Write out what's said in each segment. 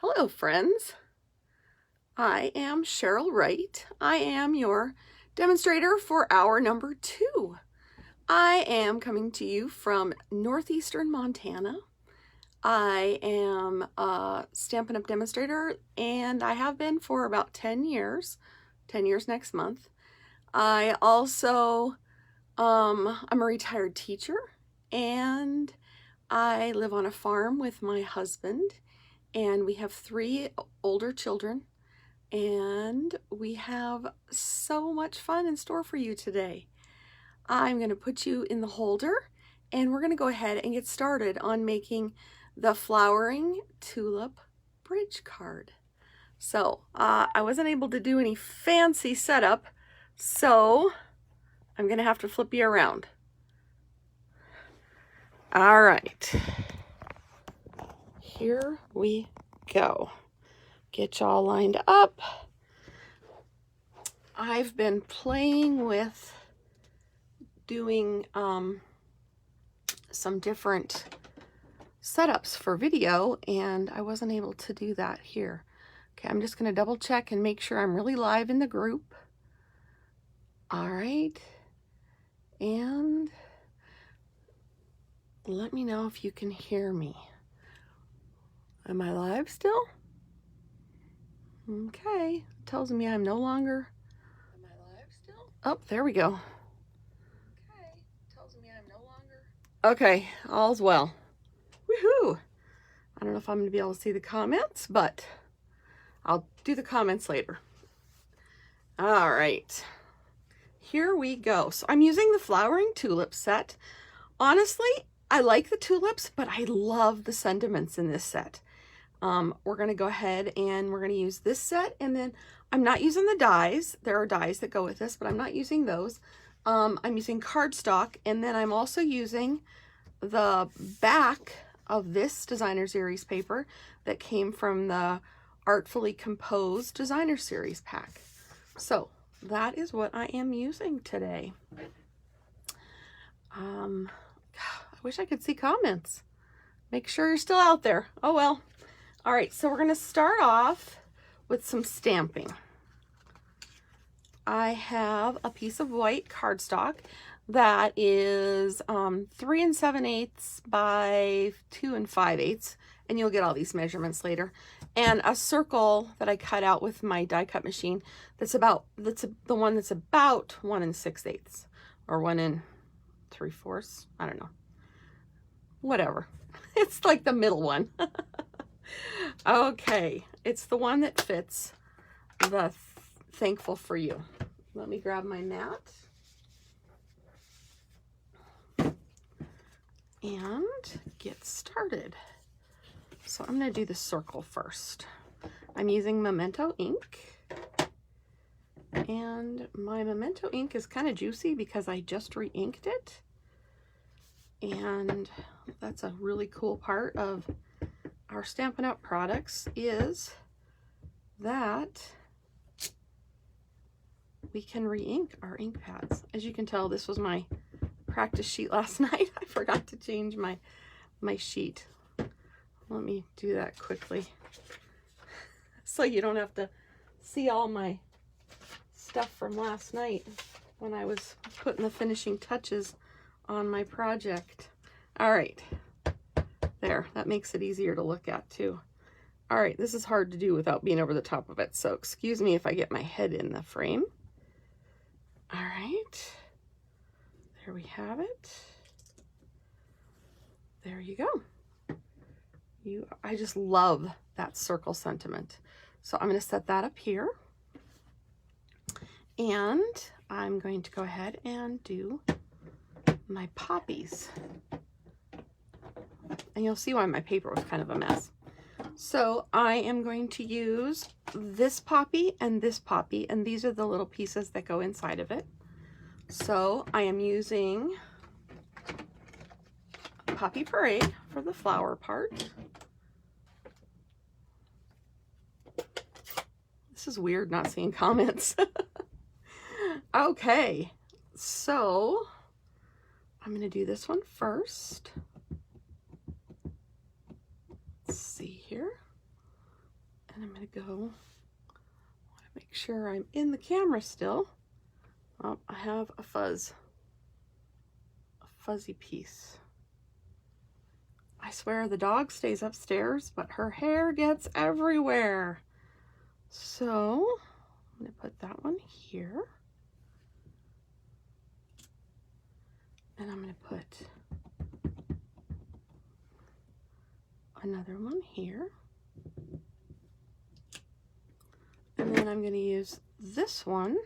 Hello friends, I am Cheryl Wright. I am your demonstrator for hour number 2. I am coming to you from northeastern Montana. I am a Stampin' Up! Demonstrator and I have been for about 10 years, 10 years next month. I also, I'm a retired teacher and I live on a farm with my husband. And we have 3 older children, and we have so much fun in store for you today. I'm going to put you in the holder, and we're going to go ahead and get started on making the Flowering Tulip bridge card. So I wasn't able to do any fancy setup, so I'm going to have to flip you around. All right. Here we go. Get y'all lined up. I've been playing with doing some different setups for video, and I wasn't able to do that here. Okay, I'm just going to double check and make sure I'm really live in the group. All right. And let me know if you can hear me. Am I live still? Okay, tells me I'm no longer. Am I live still? Oh, there we go. Okay, tells me I'm no longer. Okay, all's well. Woohoo! I don't know if I'm going to be able to see the comments, but I'll do the comments later. All right, here we go. So I'm using the Flowering Tulip set. Honestly, I like the tulips, but I love the sentiments in this set. We're going to go ahead and we're going to use this set, and then I'm not using the dies. There are dies that go with this, but I'm not using those. I'm using cardstock, and then I'm also using the back of this designer series paper that came from the Artfully Composed designer series pack. So that is what I am using today. I wish I could see comments. Make sure you're still out there. Oh well. All right, so we're going to start off with some stamping. I have a piece of white cardstock that is 3 7/8 by 2 5/8, and you'll get all these measurements later. And a circle that I cut out with my die cut machine that's the one that's about 1 6/8 or 1 3/4. I don't know. Whatever. It's like the middle one. Okay, it's the one that fits the Thankful for You. Let me grab my mat and get started. So I'm going to do the circle first. I'm using Memento ink, and my Memento ink is kind of juicy because I just re-inked it, and that's a really cool part of our Stampin' Up! Products is that we can re-ink our ink pads. As you can tell, this was my practice sheet last night. I forgot to change my sheet. Let me do that quickly so you don't have to see all my stuff from last night when I was putting the finishing touches on my project. All right. There, that makes it easier to look at too. All right, this is hard to do without being over the top of it, so excuse me if I get my head in the frame. All right, there we have it. There you go. I just love that circle sentiment. So I'm going to set that up here. And I'm going to go ahead and do my poppies. And you'll see why my paper was kind of a mess. So I am going to use this poppy, and these are the little pieces that go inside of it. So I am using Poppy Parade for the flower part. This is weird not seeing comments. Okay, so I'm going to do this one first. Let's see here. going to go, I want to make sure I'm in the camera still. Oh, I have a fuzzy piece. I swear the dog stays upstairs, but her hair gets everywhere. So I'm going to put that one here. And I'm going to put another one here. And then I'm going to use this one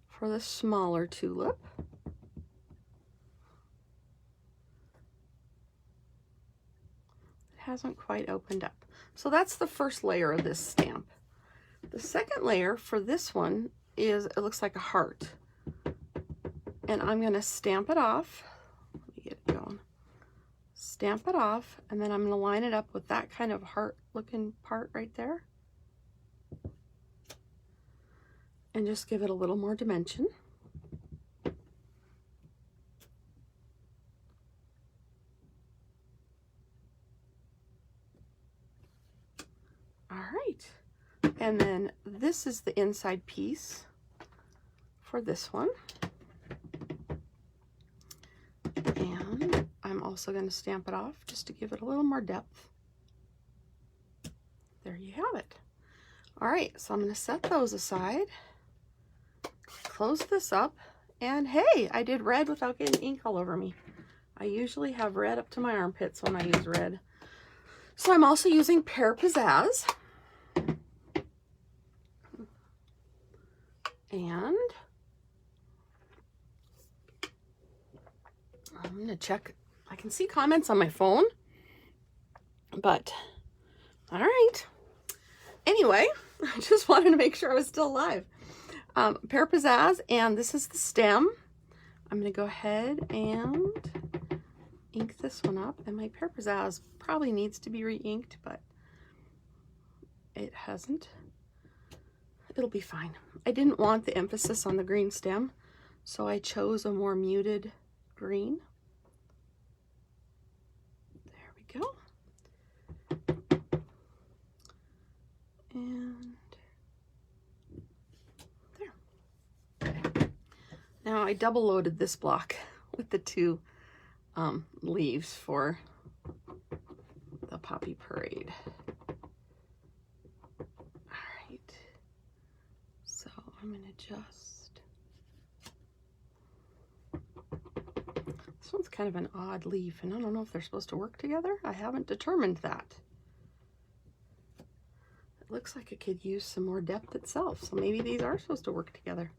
for the smaller tulip. It hasn't quite opened up. So that's the first layer of this stamp. The second layer for this one is, it looks like a heart. And I'm going to stamp it off. Let me get it going. Stamp it off, and then I'm going to line it up with that kind of heart looking part right there. And just give it a little more dimension. All right. And then this is the inside piece for this one. And I'm also going to stamp it off just to give it a little more depth. There you have it. All right, so I'm going to set those aside. Close this up, and hey, I did red without getting ink all over me. I usually have red up to my armpits when I use red. So I'm also using Pear Pizzazz. And I'm going to check. I can see comments on my phone, but all right. Anyway, I just wanted to make sure I was still alive. Pear Pizzazz, and this is the stem. I'm going to go ahead and ink this one up, and my Pear Pizzazz probably needs to be re-inked, but it hasn't. It'll be fine. I didn't want the emphasis on the green stem, so I chose a more muted green. There we go. And now I double loaded this block with the two leaves for the Poppy Parade. All right, so I'm gonna just, this one's kind of an odd leaf, and I don't know if they're supposed to work together. I haven't determined that. It looks like it could use some more depth itself, so maybe these are supposed to work together.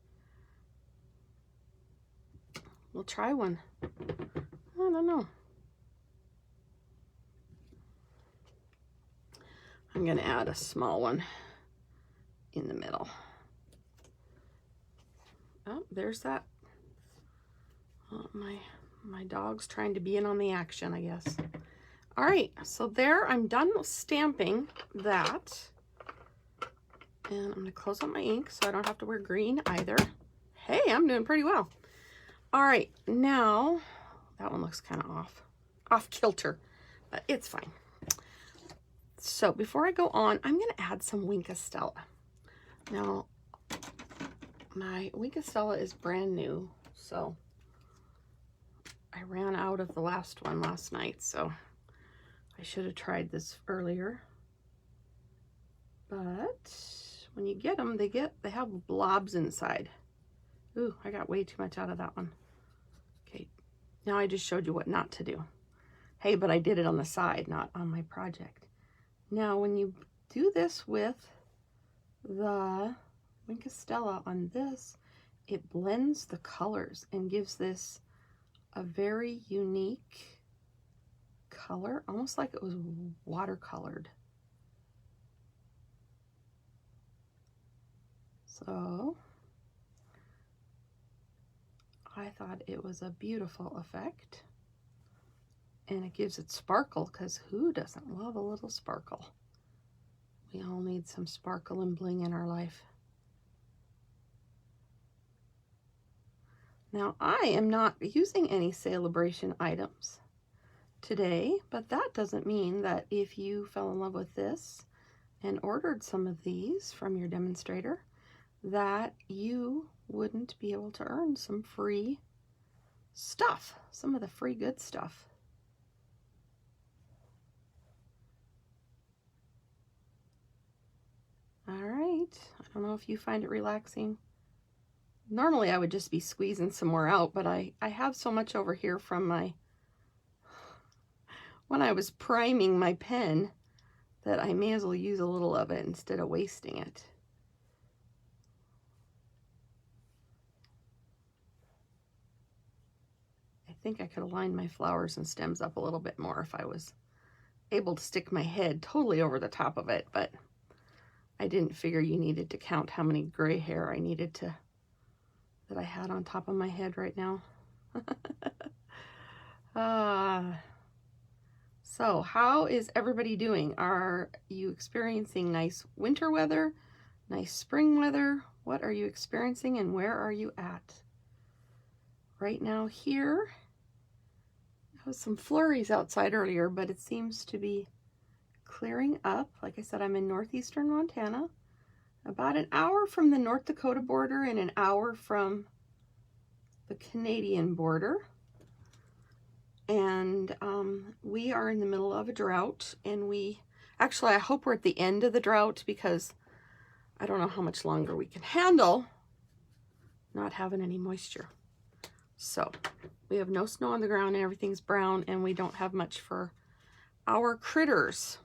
We'll try one. I don't know. I'm going to add a small one in the middle. Oh, there's that. Oh, my dog's trying to be in on the action, I guess. All right, so there, I'm done stamping that. And I'm going to close up my ink so I don't have to wear green either. Hey, I'm doing pretty well. All right, now that one looks kind of off kilter, but it's fine. So before I go on, I'm going to add some Wink of Stella. Now, my Wink of Stella is brand new, so I ran out of the last one last night, so I should have tried this earlier. But when you get them, they have blobs inside. Ooh, I got way too much out of that one. Okay, now I just showed you what not to do. Hey, but I did it on the side, not on my project. Now, when you do this with the Wink of Stella on this, it blends the colors and gives this a very unique color, almost like it was watercolored. So I thought it was a beautiful effect, and it gives it sparkle, because who doesn't love a little sparkle? We all need some sparkle and bling in our life. Now, I am not using any celebration items today, but that doesn't mean that if you fell in love with this and ordered some of these from your demonstrator, that you wouldn't be able to earn some free stuff, some of the free good stuff. All right, I don't know if you find it relaxing. Normally I would just be squeezing some more out, but I have so much over here from when I was priming my pen that I may as well use a little of it instead of wasting it. I think I could have lined my flowers and stems up a little bit more if I was able to stick my head totally over the top of it, but I didn't figure you needed to count how many gray hair I needed to, that I had on top of my head right now. So how is everybody doing? Are you experiencing nice winter weather, nice spring weather? What are you experiencing and where are you at? Right now here, there was some flurries outside earlier, but it seems to be clearing up. Like I said, I'm in northeastern Montana, about an hour from the North Dakota border and an hour from the Canadian border. And we are in the middle of a drought, and I hope we're at the end of the drought, because I don't know how much longer we can handle not having any moisture. So we have no snow on the ground and everything's brown, and we don't have much for our critters.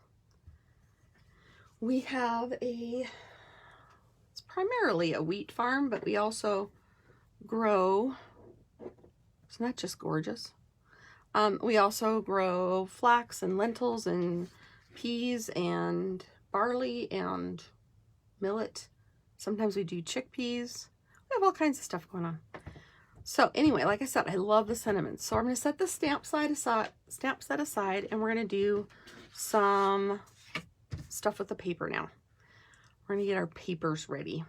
We have it's primarily a wheat farm, but we also grow, isn't that just gorgeous? We also grow flax and lentils and peas and barley and millet. Sometimes we do chickpeas. We have all kinds of stuff going on. So anyway, like I said, I love the sentiments. So I'm going to set the stamp set aside, and we're going to do some stuff with the paper now. We're going to get our papers ready.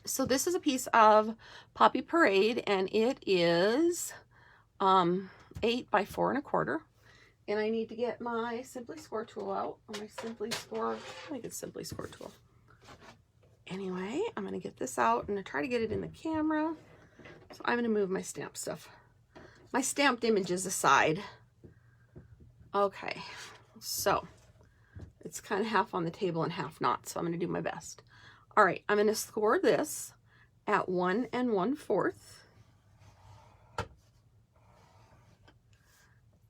So this is a piece of Poppy Parade, and it is 8 by 4 1/4, and I need to get my Simply Score tool out, or my Simply Score, I think it's Simply Score tool. Anyway, I'm going to get this out and try to get it in the camera. So I'm going to move my stamp stuff, my stamped images aside. Okay, so it's kind of half on the table and half not, so I'm going to do my best. All right, I'm going to score this at 1 1/4.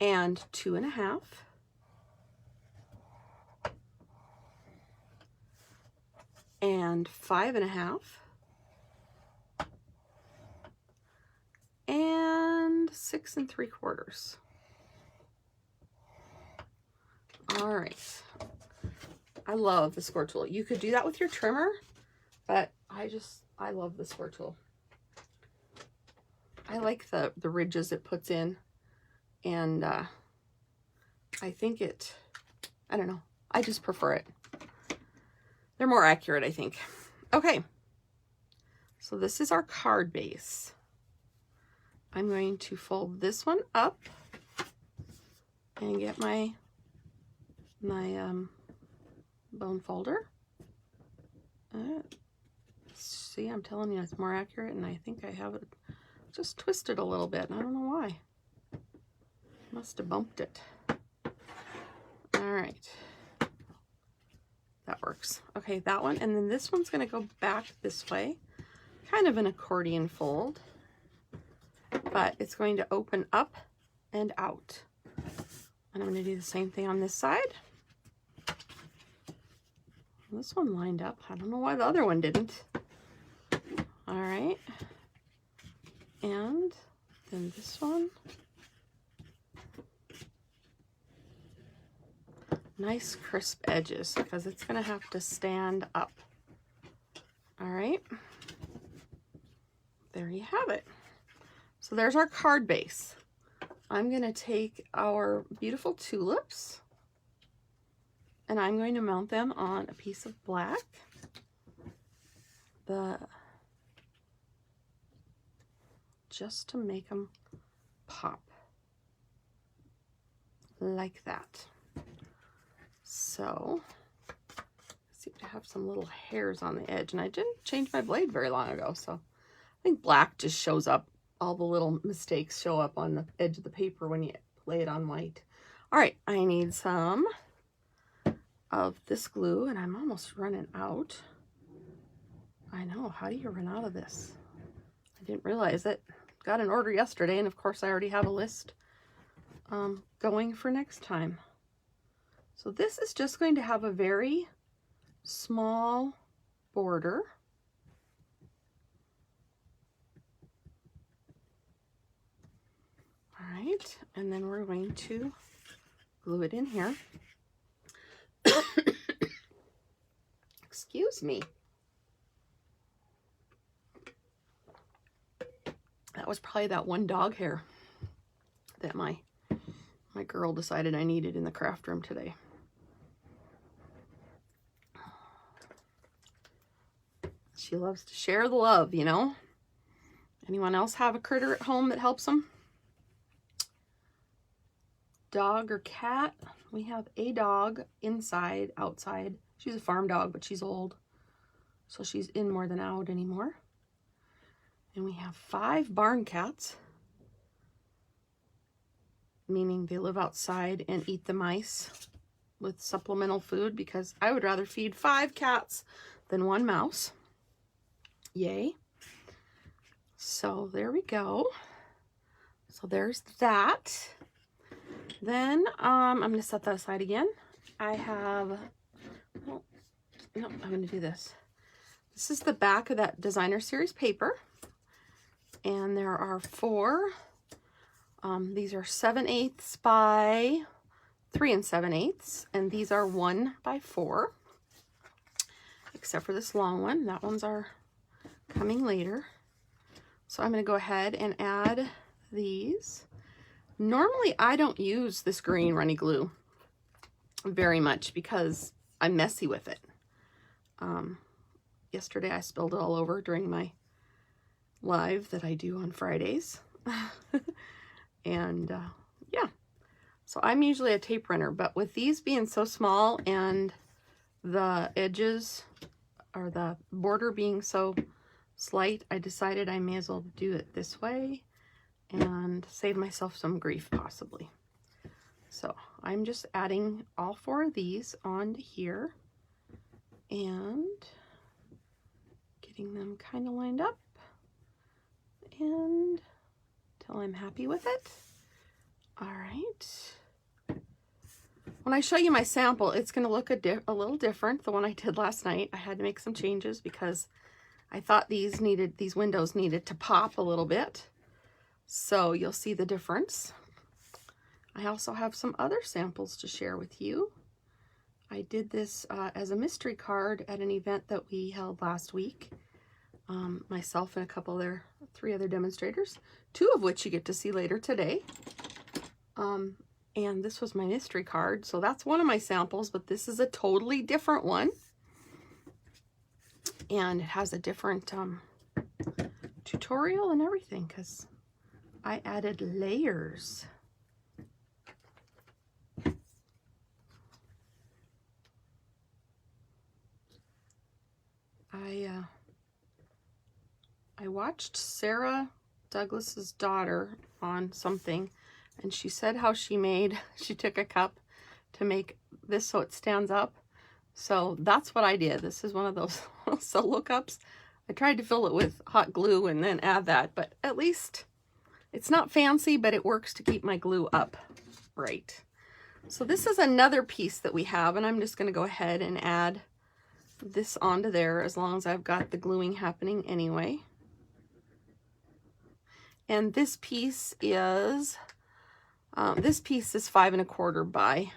And 2 1/2, and 5 1/2, and 6 3/4. All right, I love the score tool. You could do that with your trimmer, but I love the score tool. I like the ridges it puts in. And I think I don't know, I just prefer it. They're more accurate, I think. Okay, so this is our card base. I'm going to fold this one up and get my bone folder. See, I'm telling you, it's more accurate, and I think I have it just twisted a little bit. I don't know why. Must have bumped it. All right, that works. Okay, that one, and then this one's going to go back this way, kind of an accordion fold, but it's going to open up and out. And I'm going to do the same thing on this side. This one lined up. I don't know why the other one didn't. All right, and then this one. Nice crisp edges, because it's going to have to stand up. All right, there you have it. So there's our card base. I'm going to take our beautiful tulips, and I'm going to mount them on a piece of black. Just to make them pop like that. So seem to have some little hairs on the edge, and I didn't change my blade very long ago, so I think black just shows up. All the little mistakes show up on the edge of the paper when you lay it on white. All right, I need some of this glue, and I'm almost running out. I know, how do you run out of this? I didn't realize it. Got an order yesterday, and of course I already have a list going for next time. So this is just going to have a very small border. All right, and then we're going to glue it in here. Excuse me. That was probably that one dog hair that my girl decided I needed in the craft room today. She loves to share the love, you know? Anyone else have a critter at home that helps them? Dog or cat? We have a dog inside, outside. She's a farm dog, but she's old, so she's in more than out anymore. And we have 5 barn cats, meaning they live outside and eat the mice with supplemental food, because I would rather feed 5 cats than 1 mouse. Yay. So there we go. So there's that. Then I'm going to set that aside again. I have, well, no, I'm going to do this. This is the back of that designer series paper. And there are 4. These are 7/8 by 3 7/8, and these are 1 by 4, except for this long one. That one's are coming later. So I'm going to go ahead and add these. Normally I don't use this green runny glue very much because I'm messy with it. Yesterday I spilled it all over during my live that I do on Fridays. And yeah, so I'm usually a tape runner, but with these being so small and the edges or the border being so slight, I decided I may as well do it this way and save myself some grief possibly. So I'm just adding all 4 of these onto here and getting them kind of lined up and until I'm happy with it. All right. When I show you my sample, it's going to look a little different. The one I did last night, I had to make some changes because I thought these windows needed to pop a little bit. So you'll see the difference. I also have some other samples to share with you. I did this as a mystery card at an event that we held last week. Myself and a couple other, 3 other demonstrators, 2 of which you get to see later today. And this was my mystery card. So that's one of my samples, but this is a totally different one. And it has a different tutorial and everything because I added layers. I watched Sarah Douglas's daughter on something, and she said how she took a cup to make this so it stands up. So that's what I did. This is one of those solo cups. I tried to fill it with hot glue and then add that, but at least it's not fancy, but it works to keep my glue up right. So this is another piece that we have, and I'm just going to go ahead and add this onto there as long as I've got the gluing happening anyway. And this piece is 5 1/4 by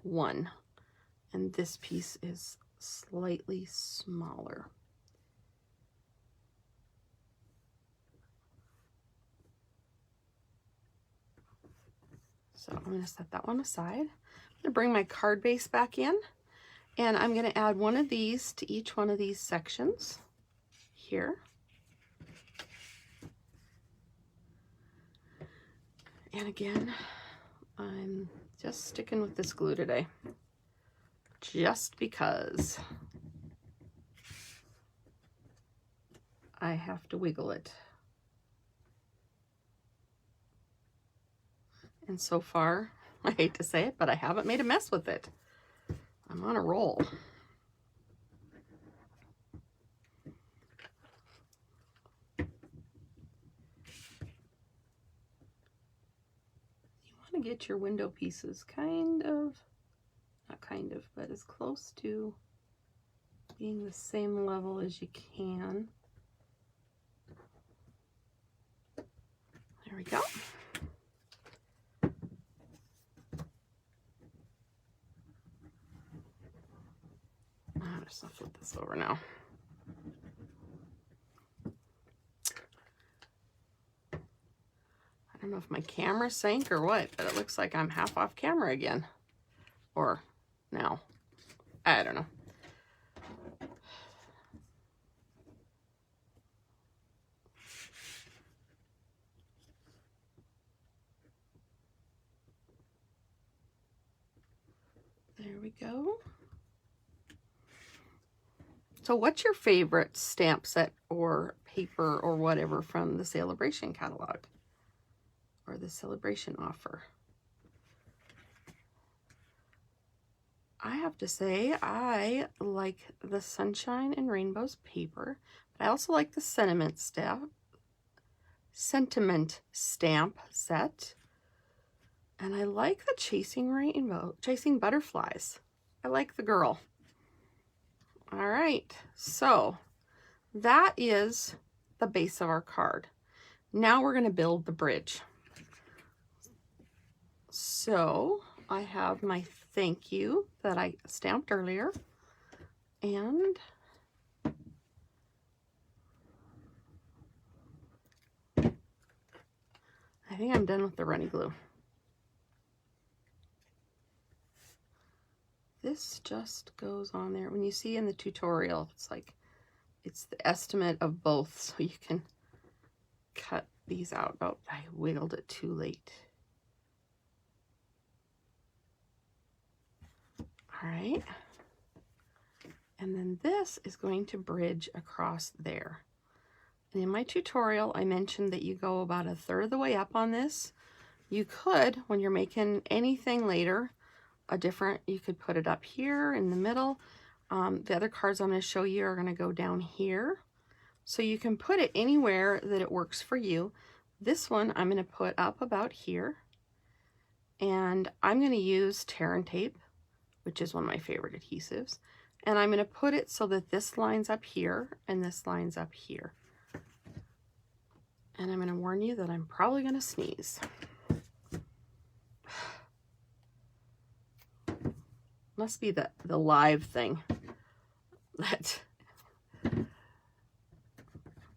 1, and this piece is slightly smaller. So I'm going to set that one aside. I'm going to bring my card base back in, and I'm going to add one of these to each one of these sections here. And again, I'm just sticking with this glue today, just because. I have to wiggle it. And so far, I hate to say it, but I haven't made a mess with it. I'm on a roll. You want to get your window pieces not kind of, but as close to being the same level as you can. There we go. I'm just gonna flip this over now. I don't know if my camera sank or what, but it looks like I'm half off camera again. Or now. I don't know. There we go. So what's your favorite stamp set or paper or whatever from the Celebration catalog or the Celebration offer? I have to say I like the Sunshine and Rainbows paper, but I also like the Sentiment stamp set. And I like the Chasing Butterflies. I like the girl. All right, so that is the base of our card. Now we're going to build the bridge. So I have my thank you that I stamped earlier, and I think I'm done with the runny glue. This just goes on there. When you see in the tutorial, it's like, it's the estimate of both, so you can cut these out. Oh, I wiggled it too late. All right. And then this is going to bridge across there. And in my tutorial, I mentioned that you go about 1/3 of the way up on this. You could, when you're making anything later, you could put it up here in the middle. The other cards I'm going to show you are going to go down here. So you can put it anywhere that it works for you. This one I'm going to put up about here. And I'm going to use Tear and Tape, which is one of my favorite adhesives. And I'm going to put it so that this lines up here and this lines up here. And I'm going to warn you that I'm probably going to sneeze. Must be the live thing that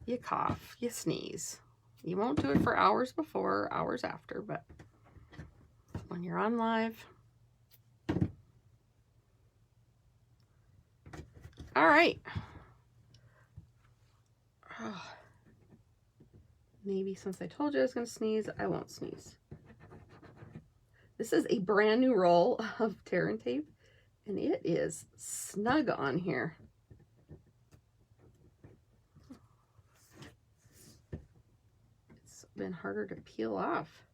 you cough, you sneeze. You won't do it for hours before, or hours after, but when you're on live. All right. Oh, maybe since I told you I was going to sneeze, I won't sneeze. This is a brand new roll of Tear and Tape, and it is snug on here. It's been harder to peel off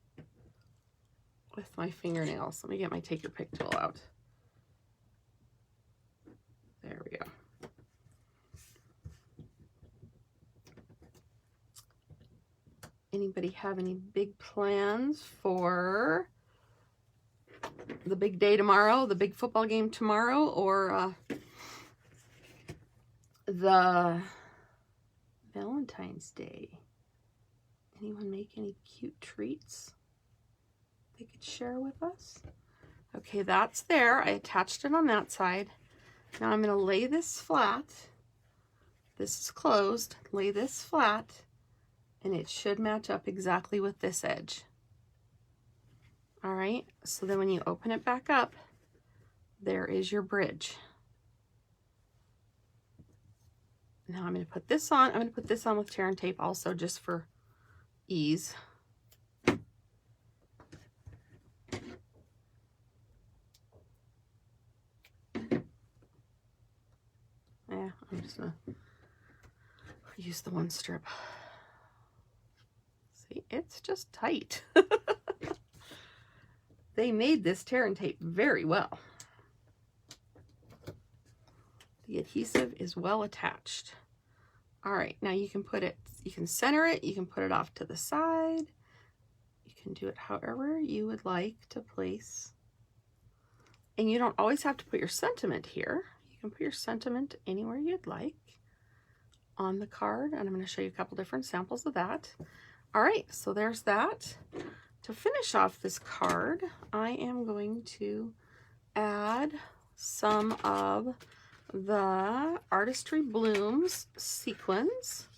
with my fingernails. Let me get my Take Your Pick tool out. There we go. Anybody have any big plans for the big day tomorrow, the big football game tomorrow, or the Valentine's Day? Anyone make any cute treats they could share with us? Okay, that's there. I attached it on that side. Now I'm going to lay this flat. This is closed. Lay this flat, and it should match up exactly with this edge. All right, so then when you open it back up, there is your bridge. Now I'm going to put this on. I'm going to put this on with Tear and Tape also, just for ease. Yeah, I'm just going to use the one strip. See, it's just tight. They made this tear and tape very well. The adhesive is well attached. All right, now you can put it, you can center it, you can put it off to the side. You can do it however you would like to place. And you don't always have to put your sentiment here. You can put your sentiment anywhere you'd like on the card. And I'm going to show you a couple different samples of that. All right, so there's that. To finish off this card, I am going to add some of the Artistry Blooms sequins.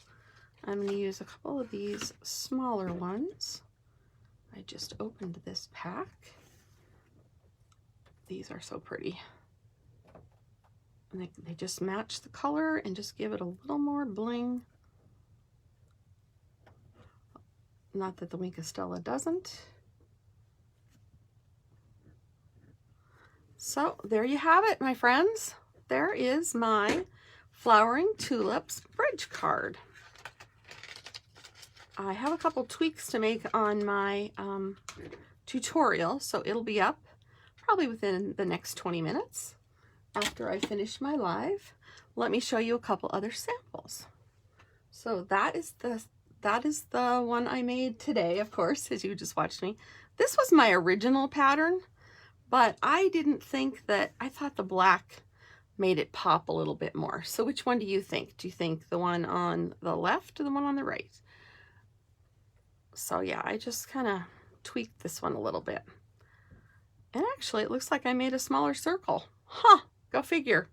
I'm going to use a couple of these smaller ones. I just opened this pack. These are so pretty. And they just match the color and just give it a little more bling. Not that the Wink of Stella doesn't. So there you have it, my friends. There is my Flowering Tulips bridge card. I have a couple tweaks to make on my tutorial, so it'll be up probably within the next 20 minutes after I finish my live. Let me show you a couple other samples. So that is the one I made today, of course, as you just watched me. This was my original pattern, but I didn't think that, I thought the black made it pop a little bit more. So which one do you think? Do you think the one on the left or the one on the right? So yeah, I just kind of tweaked this one a little bit. And actually it looks like I made a smaller circle. Huh, go figure.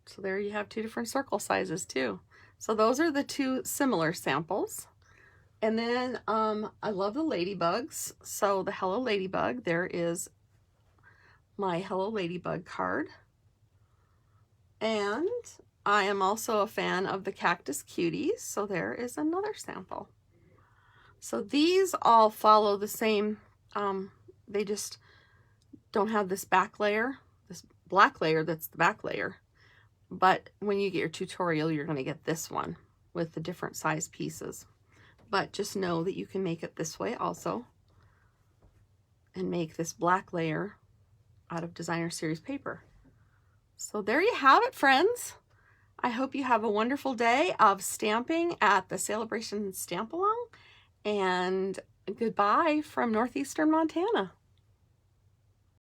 So there you have two different circle sizes too. So those are the two similar samples. And then I love the ladybugs. So the Hello Ladybug, there is my Hello Ladybug card. And I am also a fan of the Cactus Cuties. So there is another sample. So these all follow the same, they just don't have this back layer, this black layer that's the back layer. But when you get your tutorial, you're going to get this one with the different size pieces. But just know that you can make it this way also and make this black layer out of designer series paper. So there you have it, friends. I hope you have a wonderful day of stamping at the Celebration Stamp Along, and goodbye from northeastern Montana.